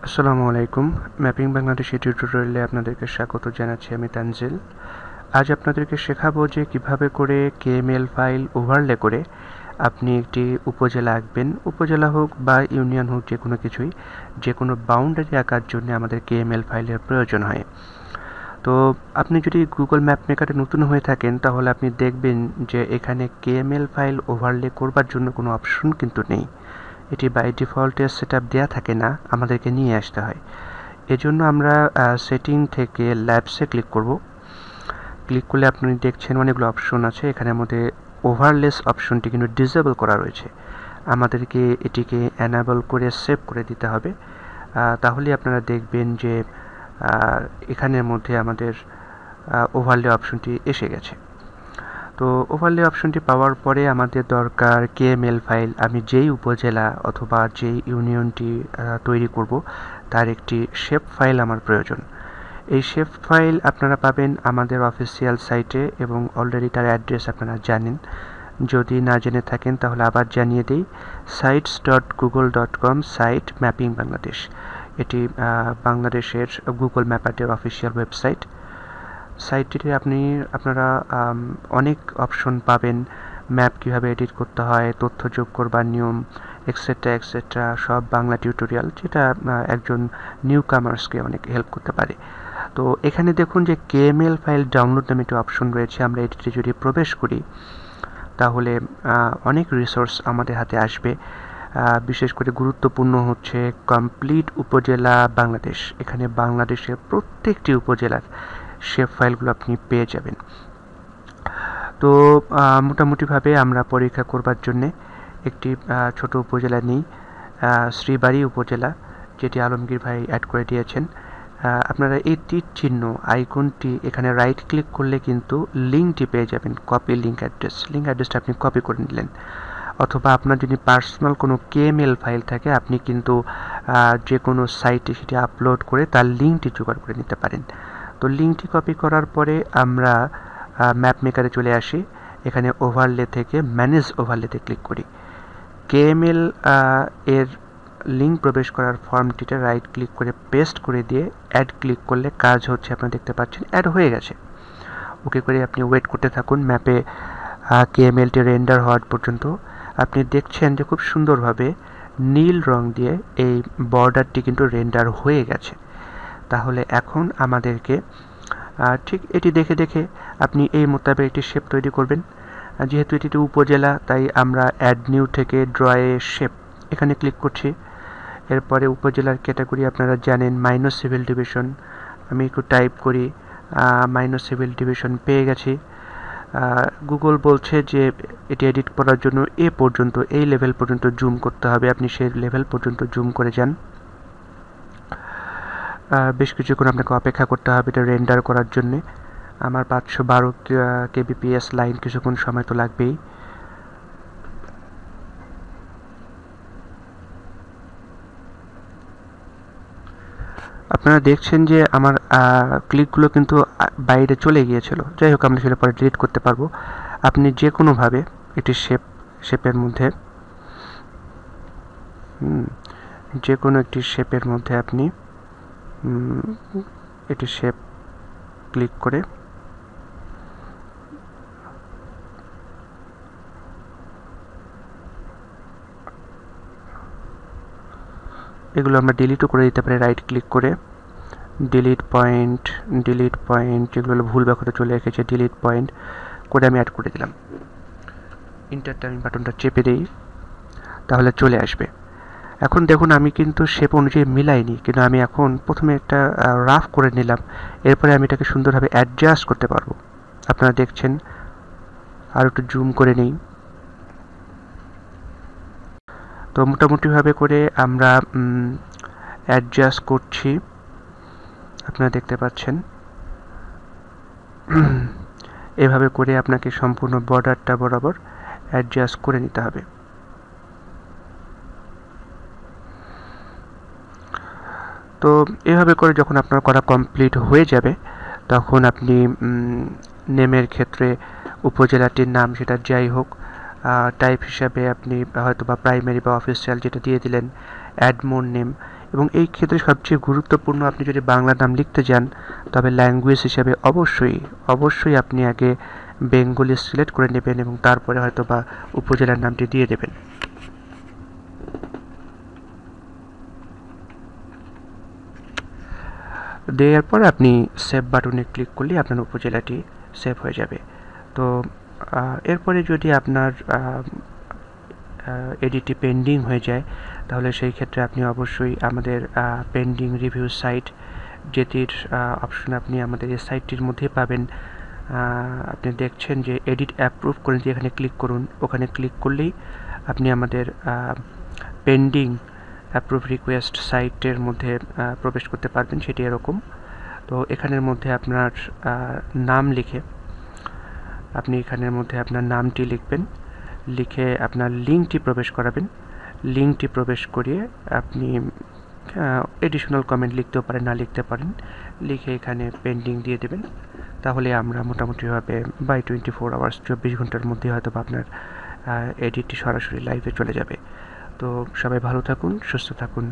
আসসালামু আলাইকুম। ম্যাপিং বাংলাদেশ টিউটোরিয়ালে আপনাদেরকে স্বাগত জানাচ্ছি। আমি তানজিল। আজ আপনাদেরকে শেখাবো যে কিভাবে করে কেএমএল ফাইল ওভারলে করে আপনি একটি উপজেলা আঁকবেন। উপজেলা হোক বা ইউনিয়ন হোক, যে কোনো কিছুই, যে কোনো বাউন্ডারি আঁকার জন্য আমাদের কেএমএল ফাইলের প্রয়োজন হয়। তো আপনি যদি গুগল ম্যাপ মেকারে নতুন হয়ে থাকেন, তাহলে আপনি দেখবেন যে এখানে কেএমএল ফাইল ওভারলে করবার জন্য কোনো অপশন কিন্তু নেই। এটি বাই ডিফল্টে সেটআপ দেওয়া থাকে না, আমাদেরকে নিয়ে আসতে হয়। এজন্য আমরা সেটিং থেকে ল্যাবসে ক্লিক করব। ক্লিক করলে আপনি দেখছেন অনেকগুলো অপশন আছে। এখানের মধ্যে ওভারলেস অপশনটি কিন্তু ডিসেবল করা রয়েছে। আমাদেরকে এটিকে এনাবল করে সেভ করে দিতে হবে। তাহলে আপনারা দেখবেন যে এখানের মধ্যে আমাদের ওভারলে অপশনটি এসে গেছে। তো ওভারলে অপশনটি পাওয়ার পরে আমাদের দরকার কেএমএল ফাইল। আমি যেই উপজেলা অথবা যেই ইউনিয়নটি তৈরি করব তার একটি শেপ ফাইল আমার প্রয়োজন। এই শেপ ফাইল আপনারা পাবেন আমাদের অফিসিয়াল সাইটে এবং অলরেডি তার অ্যাড্রেস আপনারা জানেন। যদি না জেনে থাকেন তাহলে আবার জানিয়ে দিই, sites.google.com সাইট ম্যাপিং বাংলাদেশ। এটি বাংলাদেশের গুগল ম্যাপারের অফিসিয়াল ওয়েবসাইট। সাইটটিতে আপনারা অনেক অপশন পাবেন। ম্যাপ কীভাবে এডিট করতে হয়, তথ্য যোগ করবার নিয়ম, এক্সেট্রা এক্সেট্রা, সব বাংলা টিউটোরিয়াল, যেটা একজন নিউ কামার্সকে অনেক হেল্প করতে পারে। তো এখানে দেখুন যে কেএমএল ফাইল ডাউনলোড নামে একটি অপশন রয়েছে। আমরা এটিতে যদি প্রবেশ করি তাহলে অনেক রিসোর্স আমাদের হাতে আসবে। বিশেষ করে গুরুত্বপূর্ণ হচ্ছে কমপ্লিট উপজেলা বাংলাদেশ। এখানে বাংলাদেশের প্রত্যেকটি উপজেলার শেপ ফাইলগুলো আপনি পেয়ে যাবেন। তো মোটামুটিভাবে আমরা পরীক্ষা করবার জন্যে একটি ছোট উপজেলা নিই, শ্রীবাড়ি উপজেলা, যেটি আলমগীর ভাই অ্যাড করে দিয়েছেন। আপনারা এই তীর চিহ্ন আইকনটি এখানে রাইট ক্লিক করলে কিন্তু লিঙ্কটি পেয়ে যাবেন, কপি লিঙ্ক অ্যাড্রেসটা আপনি কপি করে নিলেন। অথবা আপনার যদি পার্সোনাল কোনো কেএমএল ফাইল থাকে, আপনি কিন্তু যে কোনো সাইটে সেটি আপলোড করে তার লিঙ্কটি জোগাড় করে নিতে পারেন। তো লিঙ্কটি কপি করার পরে আমরা ম্যাপ মেকারে চলে আসি। এখানে ওভারলে থেকে ম্যানেজ ওভারলেতে ক্লিক করি। কেএমএল এর লিঙ্ক প্রবেশ করার ফর্মটিতে রাইট ক্লিক করে পেস্ট করে দিয়ে অ্যাড ক্লিক করলে কাজ হচ্ছে। আপনারা দেখতে পাচ্ছেন অ্যাড হয়ে গেছে। ওকে করে আপনি ওয়েট করতে থাকুন ম্যাপে কেএমএলটি রেন্ডার হওয়ার পর্যন্ত। আপনি দেখছেন যে খুব সুন্দরভাবে নীল রং দিয়ে এই বর্ডারটি কিন্তু রেন্ডার হয়ে গেছে। তাহলে এখন আমাদেরকে ঠিক এটি দেখে দেখে আপনি এই মোতাবেক একটি শেপ তৈরি করবেন। যেহেতু এটি উপজেলা, তাই আমরা অ্যাড নিউ থেকে ড্রয়ে শেপ এখানে ক্লিক করছি। এরপরে উপজেলার ক্যাটাগরি আপনারা জানেন, মাইনর সিভিল ডিভিশন। আমি একটু টাইপ করি, মাইনর সিভিল ডিভিশন পেয়ে গেছি। গুগল বলছে যে এটি এডিট করার জন্য এই লেভেল পর্যন্ত জুম করতে হবে। আপনি সেই লেভেল পর্যন্ত জুম করে যান। বেশ কিছুক্ষণ আপনাকে অপেক্ষা করতে হবে এটা রেন্ডার করার জন্যে। আমার 512 kbps লাইন, কিছুক্ষণ সময় তো লাগবেই। আপনারা দেখছেন যে আমার ক্লিকগুলো কিন্তু বাইরে চলে গিয়েছিল। যাই হোক, আমরা সেটা পরে ডিলিট করতে পারবো। আপনি যে কোনোভাবে একটি শেপের মধ্যে যে কোনো একটি শেপের মধ্যে আপনি এটি শেপ ক্লিক করে এগুলো আমরা ডিলিটও করে দিতে পারি। রাইট ক্লিক করে ডিলিট পয়েন্ট যেগুলো ভুল ব্যাখ্যাটা চলে এসেছে, ডিলিট পয়েন্ট করে আমি অ্যাড করে দিলাম। ইন্টার টাইম বাটনটা চেপে দিই, তাহলে চলে আসবে। এখন দেখুন আমি কিন্তু শেপ অনুযায়ী মিলাইনি, কিন্তু আমি এখন প্রথমে একটা রাফ করে নিলাম। এরপরে আমি এটাকে সুন্দরভাবে অ্যাডজাস্ট করতে পারবো। আপনারা দেখছেন, আর একটু জুম করে নিই। তো মোটামুটিভাবে করে আমরা অ্যাডজাস্ট করছি, আপনারা দেখতে পাচ্ছেন। এভাবে করে আপনাকে সম্পূর্ণ বর্ডারটা বরাবর অ্যাডজাস্ট করে নিতে হবে। তো এভাবে করে যখন আপনার করা কমপ্লিট হয়ে যাবে, তখন আপনি নেমের ক্ষেত্রে উপজেলাটির নাম সেটা যাই হোক, টাইপ হিসাবে আপনি হয়তো বা প্রাইমারি বা অফিসিয়াল যেটা দিয়ে দিলেন, অ্যাড মোর নেম, এবং এই ক্ষেত্রে সবচেয়ে গুরুত্বপূর্ণ, আপনি যদি বাংলা নাম লিখতে যান তবে ল্যাঙ্গুয়েজ হিসেবে অবশ্যই আপনি আগে বেঙ্গলি সিলেক্ট করে নেবেন এবং তারপরে হয়তো বা উপজেলার নামটি দিয়ে দেবেন। দেওয়ার পর আপনি সেভ বাটনে ক্লিক করলে আপনার উপজেলাটি সেভ হয়ে যাবে। তো এরপরে যদি আপনার এডিটটি পেন্ডিং হয়ে যায় তাহলে সেই ক্ষেত্রে আপনি অবশ্যই আমাদের পেন্ডিং রিভিউ সাইট, যেটির অপশন আপনি আমাদের এই সাইটটির মধ্যে পাবেন। আপনি দেখছেন যে এডিট অ্যাপ্রুভ করে দিয়ে এখানে ক্লিক করুন। ওখানে ক্লিক করলেই আপনি আমাদের পেন্ডিং অ্যাপ্রুভ রিকোয়েস্ট সাইটের মধ্যে প্রবেশ করতে পারবেন। সেটি এরকম। তো এখানের মধ্যে আপনার নাম লিখে আপনি এখানের মধ্যে আপনার নামটি লিখবেন, লিখে আপনার লিঙ্কটি প্রবেশ করাবেন। লিঙ্কটি প্রবেশ করিয়ে আপনি এডিশনাল কমেন্ট লিখতেও পারেন, না লিখতে পারেন, লিখে এখানে পেন্ডিং দিয়ে দেবেন। তাহলে আমরা মোটামুটিভাবে বাই 24 আওয়ার্স 24 ঘন্টার মধ্যে হয়তো আপনার এডিটটি সরাসরি লাইভে চলে যাবে। তো সবাই ভালো থাকুন, সুস্থ থাকুন।